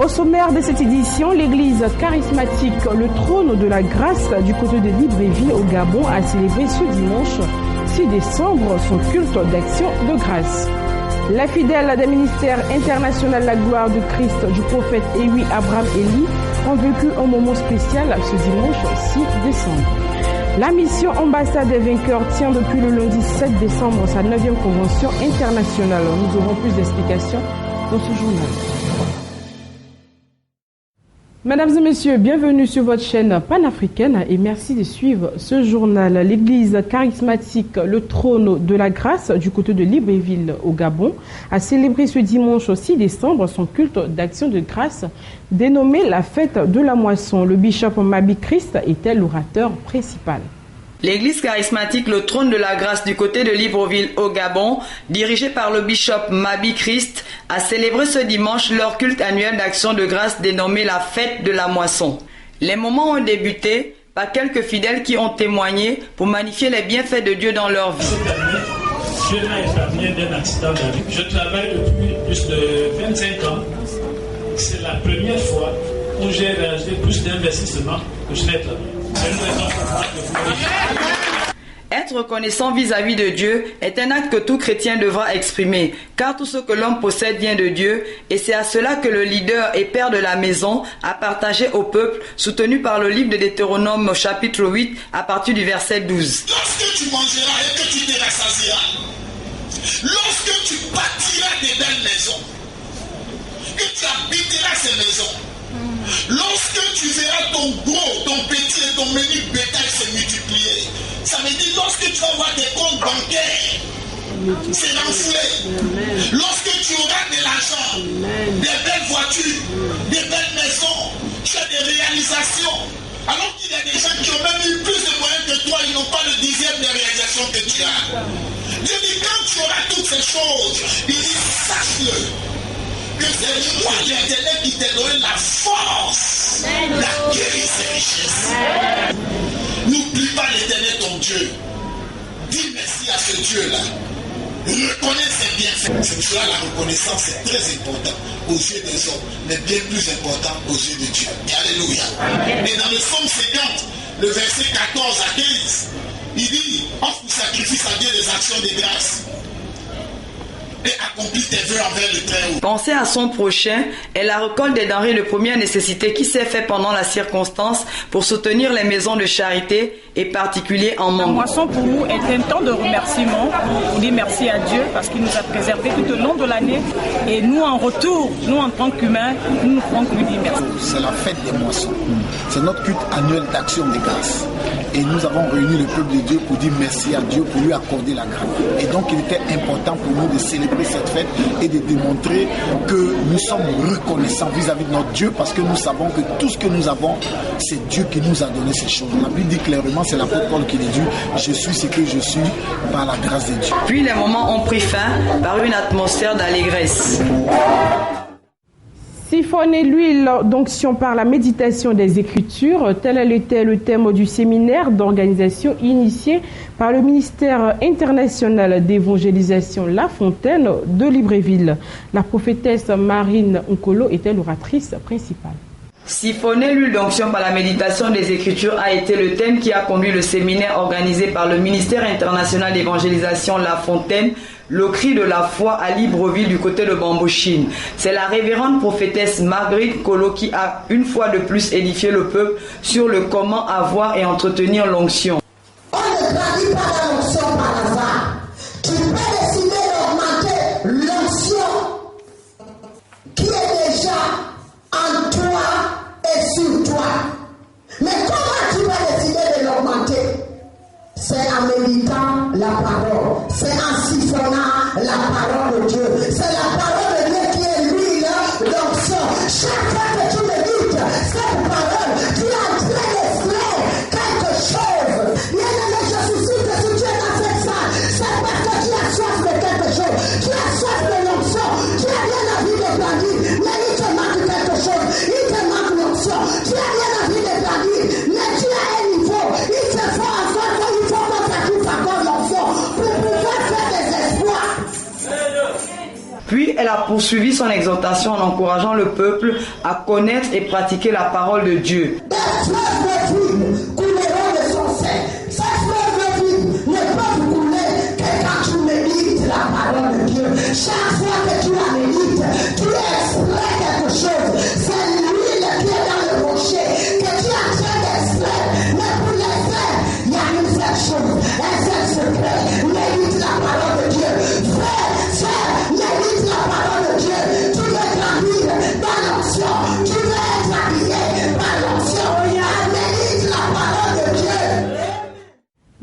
Au sommaire de cette édition, l'église charismatique Le Trône de la Grâce du côté de Libreville au Gabon a célébré ce dimanche 6 décembre son culte d'action de grâce. La fidèle des ministères international La Gloire du Christ du prophète Ewi Abraham Eli ont vécu un moment spécial ce dimanche 6 décembre. La mission Ambassade des vainqueurs tient depuis le lundi 7 décembre sa 9e convention internationale. Nous aurons plus d'explications dans ce journal. Mesdames et messieurs, bienvenue sur votre chaîne panafricaine et merci de suivre ce journal. L'église charismatique Le Trône de la Grâce du côté de Libreville au Gabon a célébré ce dimanche 6 décembre son culte d'action de grâce dénommé la fête de la moisson. Le bishop Mabi Christ était l'orateur principal. L'église charismatique Le Trône de la Grâce du côté de Libreville au Gabon, dirigée par le bishop Mabi Christ, a célébré ce dimanche leur culte annuel d'action de grâce dénommé la fête de la moisson. Les moments ont débuté par quelques fidèles qui ont témoigné pour magnifier les bienfaits de Dieu dans leur vie. Cette année, je n'ai épargné d'un accident de la vie. Je travaille depuis plus de 25 ans. C'est la première fois où j'ai réalisé plus d'investissements que je n'ai travaillé. Être reconnaissant vis-à-vis de Dieu est un acte que tout chrétien devra exprimer, car tout ce que l'homme possède vient de Dieu, et c'est à cela que le leader et père de la maison a partagé au peuple, soutenu par le livre de Deutéronome au chapitre 8, à partir du verset 12. Lorsque tu mangeras et que tu te rassasieras, lorsque tu bâtiras des belles maisons, que tu habiteras ces maisons, lorsque tu verras ton gros, ton petit et ton menu bétail se multiplier, ça veut dire lorsque tu vas voir des comptes bancaires se renflouer, lorsque tu auras de l'argent, des belles voitures, des belles maisons, tu as des réalisations, alors qu'il y a des gens qui ont même eu plus de moyens que toi, ils n'ont pas le 10e des réalisations que tu as. Dieu dit quand tu auras toutes ces choses, il dit sache-le. Que c'est moi l'Éternel qui t'a donné la force d'acquérir ces richesses. N'oublie pas l'Éternel ton Dieu. Dis merci à ce Dieu-là. Reconnais ses bienfaits. C'est pour cela la reconnaissance est très importante aux yeux des hommes, mais bien plus important aux yeux de Dieu. Alléluia. Et dans le psaume 50, le verset 14 à 15, il dit offre pour sacrifice à Dieu des actions de grâce. Et accomplis tes vœux envers le Très-Haut. Penser à son prochain est la récolte des denrées de première nécessité qui s'est fait pendant la circonstance pour soutenir les maisons de charité et particuliers en manque. La moisson pour nous est un temps de remerciement. On dit merci à Dieu parce qu'il nous a préservés tout au long de l'année. Et nous en retour, nous en tant qu'humains, nous ne pouvons que lui dire merci. C'est la fête des moissons. C'est notre culte annuel d'action de grâce. Et nous avons réuni le peuple de Dieu pour dire merci à Dieu, pour lui accorder la grâce. Et donc il était important pour nous de célébrer cette fête et de démontrer que nous sommes reconnaissants vis-à-vis de notre Dieu parce que nous savons que tout ce que nous avons, c'est Dieu qui nous a donné ces choses. La Bible dit clairement, c'est l'apôtre Paul qui dit, je suis ce que je suis par la grâce de Dieu. Puis les moments ont pris fin par une atmosphère d'allégresse. Siphonner l'huile d'onction par la méditation des Écritures, tel était le thème du séminaire d'organisation initié par le ministère international d'évangélisation La Fontaine de Libreville. La prophétesse Marine Nkolo était l'oratrice principale. Siphonner l'huile d'onction par la méditation des Écritures a été le thème qui a conduit le séminaire organisé par le ministère international d'évangélisation La Fontaine, le cri de la foi à Libreville du côté de Bambouchine. C'est la révérende prophétesse Marguerite Kolo qui a une fois de plus édifié le peuple sur le comment avoir et entretenir l'onction. On ne gravit pas la l'onction par hasard. Tu peux décider d'augmenter l'onction qui est déjà en toi et sur toi. Mais comment tu vas décider de l'augmenter? C'est en méditant la parole, c'est en siphonnant la parole de Dieu, c'est la parole de Dieu qui est l'huile d'onction. Chaque fois que tu médites cette parole, tu es en train d'extraire quelque chose. Bien aimé, je suis sûr que si tu es dans cette salle, c'est parce que tu as soif de quelque chose, tu as soif de l'onction, tu as bien envie de grandir, mais il te manque quelque chose, il te manque l'onction, tu as bien envie de grandir, mais tu as un niveau, il te faut encore, il faut que tu acquises encore l'onction pour pouvoir faire des exploits. poursuivi son exhortation en encourageant le peuple à connaître et pratiquer la parole de Dieu. Des fleuves de vie couleront de son sein. Ces fleuves de vie ne peuvent couler que quand tu médites la parole de Dieu. Chaque fois que tu la médites, tu extrais quelque chose. C'est l'huile qui est dans le rocher que tu es en train d'extraire. Mais pour l'extraire, il y a une seule chose, un seul secret. Médite la parole de Dieu. Frère, médite la parole de Dieu. Tu veux grandir dans l'onction. Tu veux être habillé par l'onction. Médite la parole de Dieu.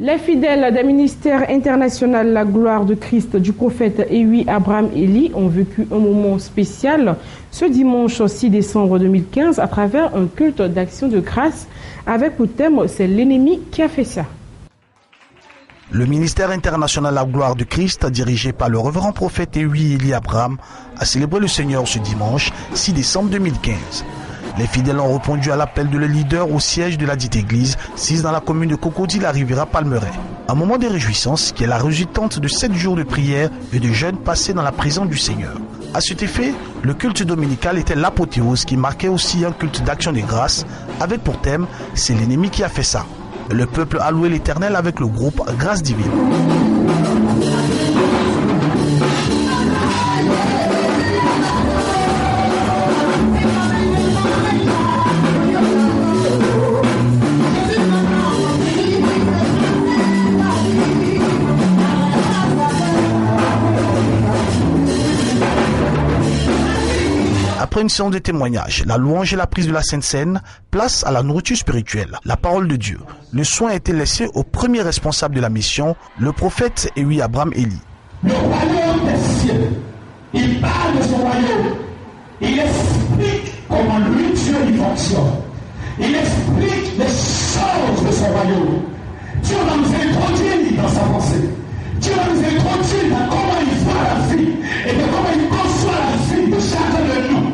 Les fidèles des ministères internationaux La Gloire de Christ du prophète Ewi Abraham Eli ont vécu un moment spécial ce dimanche 6 décembre 2015 à travers un culte d'action de grâce avec pour thème « C'est l'ennemi qui a fait ça ». Le ministère international La Gloire du Christ, dirigé par le révérend prophète Ewi Eli Abraham, a célébré le Seigneur ce dimanche 6 décembre 2015. Les fidèles ont répondu à l'appel de le leader au siège de la dite église, sise dans la commune de Cocody, la Riviera Palmeraie. Un moment de réjouissance qui est la résultante de 7 jours de prière et de jeûne passés dans la présence du Seigneur. À cet effet, le culte dominical était l'apothéose qui marquait aussi un culte d'action de grâce avec pour thème « C'est l'ennemi qui a fait ça ». Le peuple a loué l'Éternel avec le groupe Grâce Divine. Après une séance de témoignages, la louange et la prise de la Sainte Seine, place à la nourriture spirituelle, la parole de Dieu. Le soin a été laissé au premier responsable de la mission, le prophète Ewi Abraham Eli. Le royaume des cieux, il parle de son royaume, il explique comment lui, Dieu, il fonctionne. Il explique les choses de son royaume. Dieu va nous introduire dans sa pensée. Dieu va nous introduire dans comment il voit la vie et de comment il conçoit la vie de chacun de nous.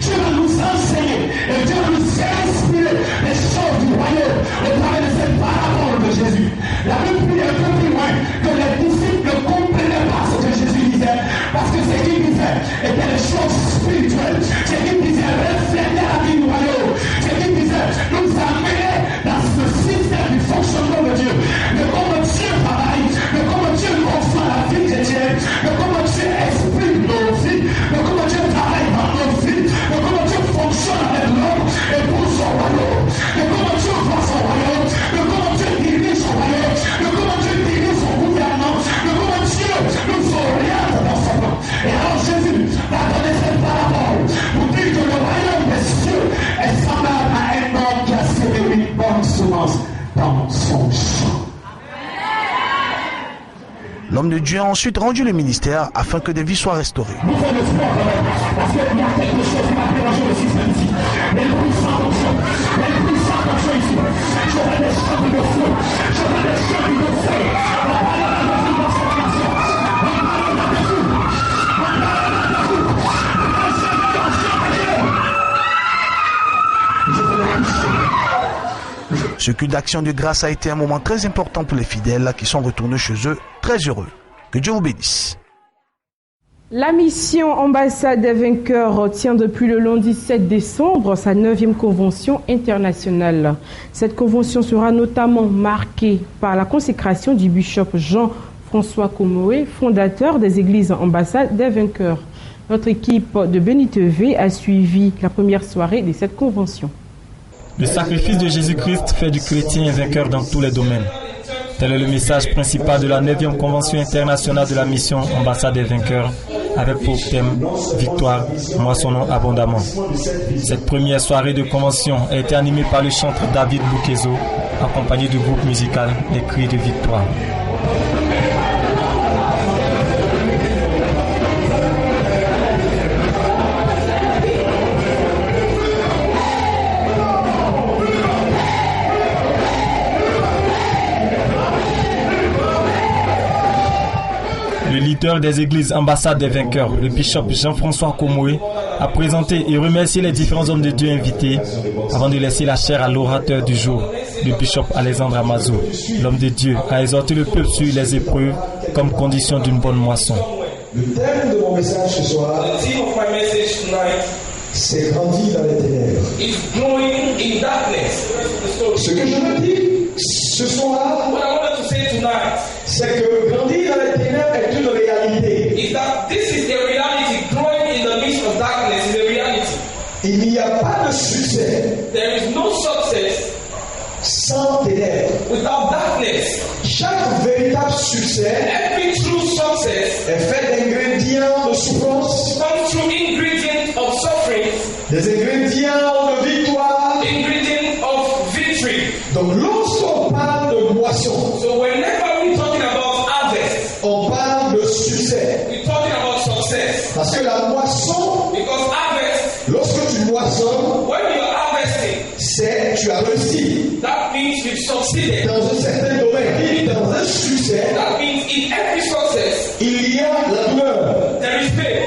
Dieu va nous enseigner et Dieu va nous inspirer les choses du royaume au travers de cette parabole de Jésus. La Bible dit un peu plus loin que les disciples ne comprenaient pas ce que Jésus disait parce que ce qu'il disait était des choses spirituelles. Ce qu'il disait reflétait la vie du royaume. Ce qu'il disait nous amenait dans ce système du fonctionnement de Dieu, de comment Dieu travaille, de comment Dieu conçoit la vie chrétienne, de comment Dieu exprime nos vies, de comment Dieu travaille dans nos vies, de comment Dieu fonctionne avec l'homme et pour son royaume, de comment Dieu voit son royaume, de comment Dieu dirige son royaume, de comment Dieu dirige son gouvernement, de comment Dieu nous oriente dans son plan. Et alors Jésus va donner cette parabole pour dire que le royaume des cieux est semblable à un homme qui a semé une bonne semence dans son champ. L'homme de Dieu a ensuite rendu le ministère afin que des vies soient restaurées. Nous faisons le sport quand même, parce qu'il y a quelque chose qui m'a dérangé le système ici. Les puissants fonctionnent, les puissants fonctionnent ici. Je vois des chants de feu, je vois des chants de feu. On parle de la vie dans cette nation. On parle de la vie. On parle de la vie. Je fais le coucher. Ce culte d'action de grâce a été un moment très important pour les fidèles qui sont retournés chez eux très heureux. Que Dieu vous bénisse. La mission Ambassade des vainqueurs tient depuis le lundi 7 décembre sa 9e convention internationale. Cette convention sera notamment marquée par la consécration du bishop Jean-François Komoé, fondateur des églises Ambassade des vainqueurs. Notre équipe de Béni TV a suivi la première soirée de cette convention. Le sacrifice de Jésus-Christ fait du chrétien un vainqueur dans tous les domaines. Tel est le message principal de la 9e Convention internationale de la mission Ambassade des vainqueurs, avec pour thème « Victoire, moissonnons abondamment ». Cette première soirée de convention a été animée par le chanteur David Boukezo, accompagné du groupe musical Les Cris de Victoire. Le leader des églises Ambassade des vainqueurs, le bishop Jean-François Komoé, a présenté et remercié les différents hommes de Dieu invités avant de laisser la chair à l'orateur du jour, le bishop Alexandre Amazo. L'homme de Dieu a exhorté le peuple sur les épreuves comme condition d'une bonne moisson. Le thème de mon mon message ce soir, the theme of my message tonight, c'est grandir dans les ténèbres. is growing in darkness. Ce que je veux dire ce soir, What I wanted to say tonight c'est que grandir dans les ténèbres est une réalité. is that this is a reality. Growing in the midst of darkness is a reality. Il n'y a pas de succès There is no success sans ténèbres. without darkness. Chaque véritable succès Every true success est fait d'ingrédients de souffrance, comes through ingredients of suffering, des ingrédients de victoire. ingredient of victory. Donc lorsqu'on parle de moisson, So whenever we're talking about harvest, on parle de succès. we're talking about success. Parce que la moisson, Because harvest, lorsque tu moissonnes, when you are harvesting, c'est tu as réussi that means you've succeeded. dans un certain domaine. Dans un succès, That means in every success, il y a la douleur, there is pain.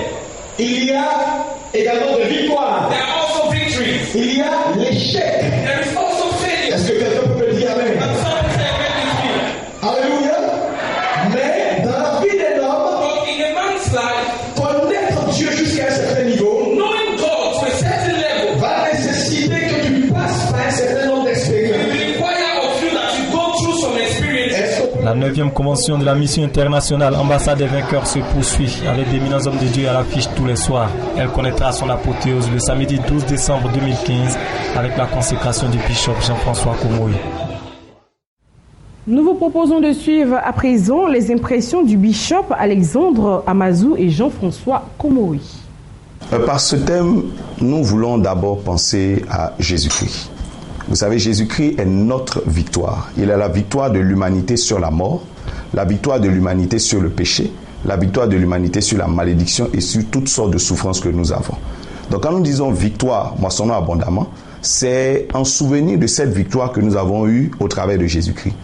il y a également de victoire, There are also victories. il y a l'échec. There is also failure. Est-ce que quelqu'un peut me dire amen? And someone say amen with me. Alléluia. Mais dans la vie d'un homme, But in a man's life, connaître Dieu jusqu'à un certain niveau knowing God to a certain level va nécessiter que tu passes par un certain nombre d'expériences. will require of you that you go through some experience. Est-ce qu'on peut La 9e convention de la mission internationale Ambassade des vainqueurs se poursuit avec d'éminents hommes de Dieu à l'affiche tous les soirs. Elle connaîtra son apothéose le samedi 12 décembre 2015 avec la consécration du bishop Jean-François Komoï. Nous vous proposons de suivre à présent les impressions du bishop Alexandre Amazou et Jean-François Komoï. Par ce thème, nous voulons d'abord penser à Jésus-Christ. Vous savez, Jésus-Christ est notre victoire. Il est la victoire de l'humanité sur la mort, la victoire de l'humanité sur le péché, la victoire de l'humanité sur la malédiction et sur toutes sortes de souffrances que nous avons. Donc quand nous disons victoire, moissonnons abondamment, c'est en souvenir de cette victoire que nous avons eue au travers de Jésus-Christ.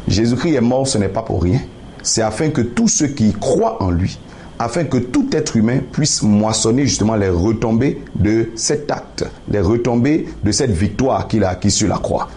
Jésus-Christ est mort, ce n'est pas pour rien. C'est afin que tous ceux qui croient en lui, afin que tout être humain puisse moissonner justement les retombées de cet acte, les retombées de cette victoire qu'il a acquise sur la croix.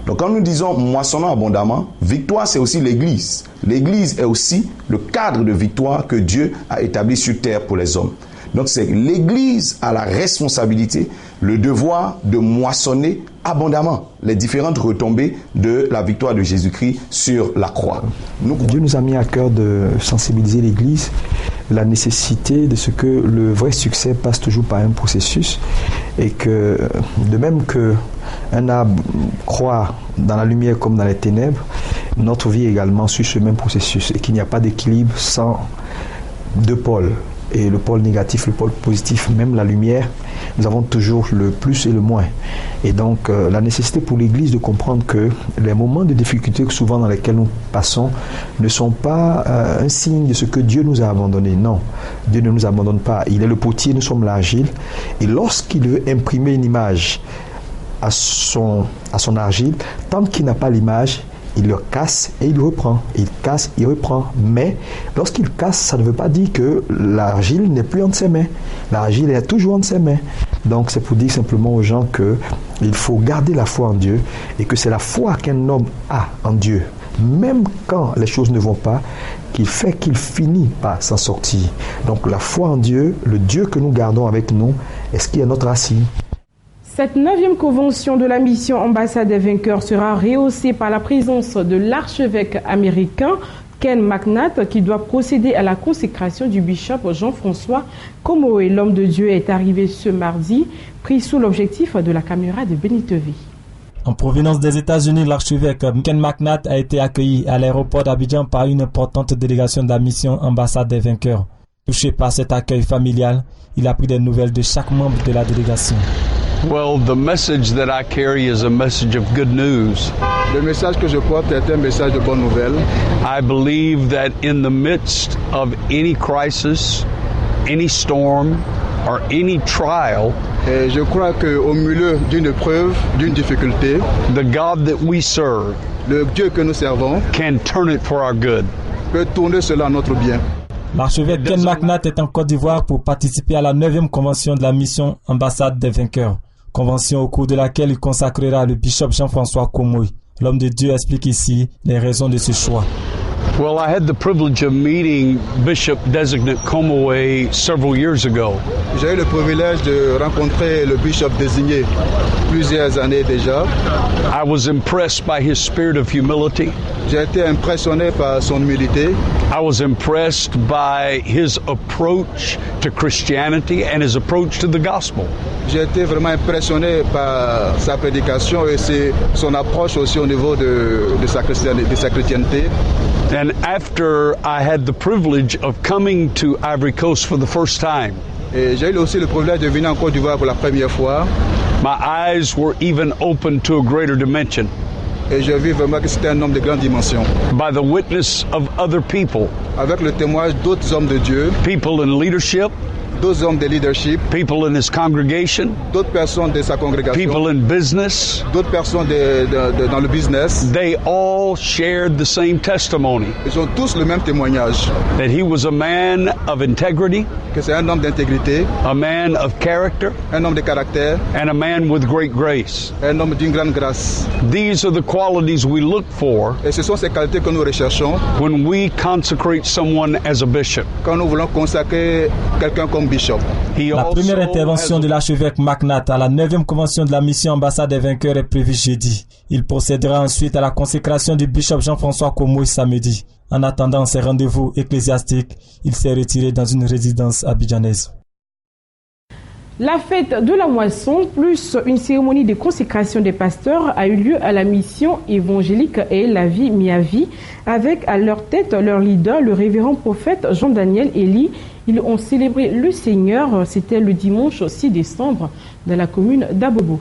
Donc quand nous disons moissonnons abondamment, victoire c'est aussi l'Église. L'Église est aussi le cadre de victoire que Dieu a établi sur terre pour les hommes. Donc c'est l'Église a la responsabilité, le devoir de moissonner abondamment les différentes retombées de la victoire de Jésus-Christ sur la croix. Dieu nous a mis à cœur de sensibiliser l'Église, la nécessité de ce que le vrai succès passe toujours par un processus et que de même que un arbre croît dans la lumière comme dans les ténèbres, notre vie également suit ce même processus et qu'il n'y a pas d'équilibre sans deux pôles. Et le pôle négatif, le pôle positif, même la lumière, nous avons toujours le plus et le moins. Et donc, la nécessité pour l'Église de comprendre que les moments de difficulté souvent dans lesquels nous passons ne sont pas un signe de ce que Dieu nous a abandonnés. Non, Dieu ne nous abandonne pas. Il est le potier, nous sommes l'argile. Et lorsqu'il veut imprimer une image à son argile, tant qu'il n'a pas l'image, il le casse et il reprend. Il casse, il reprend. Mais lorsqu'il casse, ça ne veut pas dire que l'argile n'est plus entre ses mains. L'argile est toujours entre ses mains. Donc c'est pour dire simplement aux gens qu'il faut garder la foi en Dieu et que c'est la foi qu'un homme a en Dieu, même quand les choses ne vont pas, qu'il fait qu'il finit par s'en sortir. Donc la foi en Dieu, le Dieu que nous gardons avec nous, est ce qui est notre racine. Cette 9e convention de la mission Ambassade des vainqueurs sera rehaussée par la présence de l'archevêque américain Ken McNatt qui doit procéder à la consécration du bishop Jean-François Komoï. L'homme de Dieu est arrivé ce mardi, pris sous l'objectif de la caméra de Benitevi. En provenance des États-Unis, l'archevêque Ken McNatt a été accueilli à l'aéroport d'Abidjan par une importante délégation de la mission Ambassade des vainqueurs. Touché par cet accueil familial, il a pris des nouvelles de chaque membre de la délégation. Well, the message that I carry is a message of good news. Le message que je porte est un message de bonne nouvelle. I believe that in the midst of any crisis, any storm, or any trial, et je crois qu'au milieu d'une épreuve, d'une difficulté, the God that we serve, le Dieu que nous servons, can turn it for our good. Peut tourner cela à notre bien. L'archevêque Ken McNatt est en Côte d'Ivoire pour participer à la 9e convention de la mission Ambassade des vainqueurs. Convention au cours de laquelle il consacrera le bishop Jean-François Komoï. L'homme de Dieu explique ici les raisons de ce choix. Well, I had the privilege of meeting Bishop Designate Komoway several years ago. J'ai eu le privilège de rencontrer le bishop désigné plusieurs années déjà. I was impressed by his spirit of humility. J'ai été impressionné par son humilité. I was impressed by his approach to Christianity and his approach to the gospel. J'ai été vraiment impressionné par sa prédication et son approche aussi au niveau de sa chrétienté. And after I had the privilege of coming to Ivory Coast for the first time, et j'ai eu aussi le privilège de venir en Côte d'Ivoire pour la première fois. My eyes were even opened to a greater dimension. Et j'ai vu vraiment que c'était un homme de grande dimension. By the witness of other people. Avec le témoignage d'autres hommes de Dieu. People in leadership. D'autres hommes de leadership. People in his congregation. D'autres personnes de sa congrégation. People in business. D'autres personnes dans le business. They all shared the same testimony. Ils ont tous le même témoignage. That he was a man of integrity. Que c'est un homme d'intégrité. A man of character. Un homme de caractère. And a man with great grace. Un homme d'une grande grâce. These are the qualities we look for. Et ce sont ces qualités que nous recherchons. When we consecrate someone as a bishop. Quand nous voulons consacrer quelqu'un comme bishop. La première intervention de l'archevêque McNatt à la 9e convention de la mission Ambassade des Vainqueurs est prévue jeudi. Il procédera ensuite à la consécration du bishop Jean-François Komoy samedi. En attendant ces rendez-vous ecclésiastiques, il s'est retiré dans une résidence abidjanaise. La fête de la moisson plus une cérémonie de consécration des pasteurs a eu lieu à la mission évangélique et la vie Miavi avec à leur tête leur leader, le révérend prophète Jean-Daniel Elie. Ils ont célébré le Seigneur, c'était le dimanche 6 décembre dans la commune d'Abobo.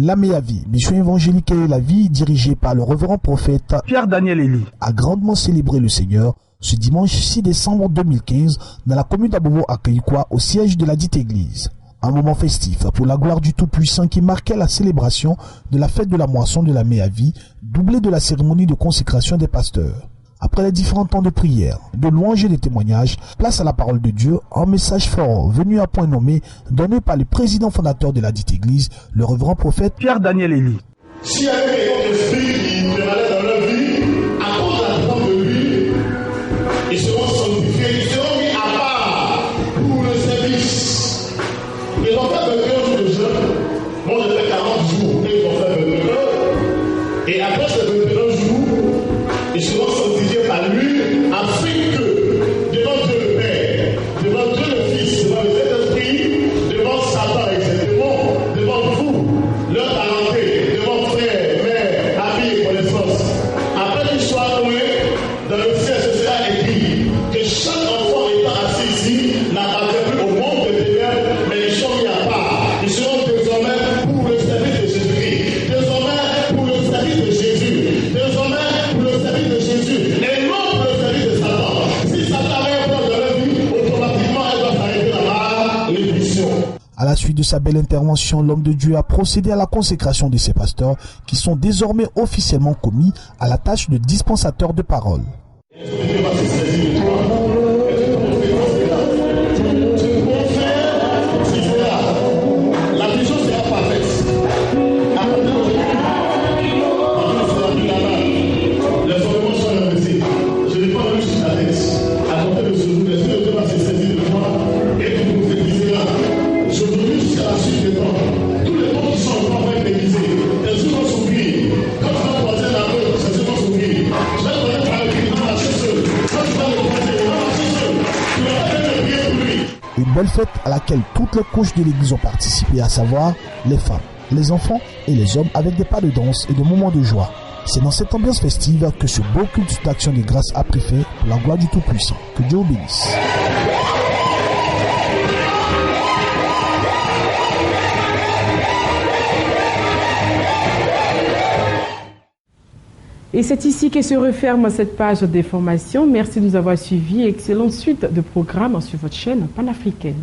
La Miavi, mission évangélique et la vie dirigée par le révérend prophète Pierre-Daniel Elie, a grandement célébré le Seigneur ce dimanche 6 décembre 2015 dans la commune d'Abobo à Kayikwa, au siège de la dite église. Un moment festif pour la gloire du Tout-Puissant qui marquait la célébration de la fête de la moisson de la Miavi, doublée de la cérémonie de consécration des pasteurs. Après les différents temps de prière, de louanges et de témoignages, place à la parole de Dieu, un message fort venu à point nommé, donné par le président fondateur de la dite église, le révérend prophète Pierre-Daniel Elie. S'il y avait un esprit qui prévalait dans leur vie, à cause de la présence de lui, ils seront sanctifiés, ils seront mis à part pour le service. Ils ont fait 21 jours de jeûne. Moi, j'ai fait 40 jours et ils ont fait 21. Et après ces 21 jours, ils seront sanctifiés par lui, afin que, devant Dieu le Père, devant Dieu le Fils, devant le Saint-Esprit, devant Satan et ses démons, devant vous, leur parenté, devant frères, mères, amis et connaissances, après qu'ils soient loués, dans le ciel, ce sera écrit que chaque enfant étant assis ici n'appartient plus au monde des ténèbres, mais ils sont mis à part. Ils seront désormais pour le service de Jésus-Christ, désormais pour le service de Jésus, désormais pour le service de Jésus, et non pour le service de Satan. Si Satan avait un plan dans leur vie, automatiquement elle doit s'arrêter là-bas, l'émission. À la suite de sa belle intervention, l'homme de Dieu a procédé à la consécration de ses pasteurs qui sont désormais officiellement commis à la tâche de dispensateurs de parole. Une belle fête à laquelle toutes les couches de l'église ont participé, à savoir les femmes, les enfants et les hommes avec des pas de danse et des moments de joie. C'est dans cette ambiance festive que ce beau culte d'action de grâce a pris fin pour la gloire du Tout-Puissant. Que Dieu vous bénisse. Et c'est ici que se referme cette page d'information. Merci de nous avoir suivis. Excellente suite de programmes sur votre chaîne panafricaine.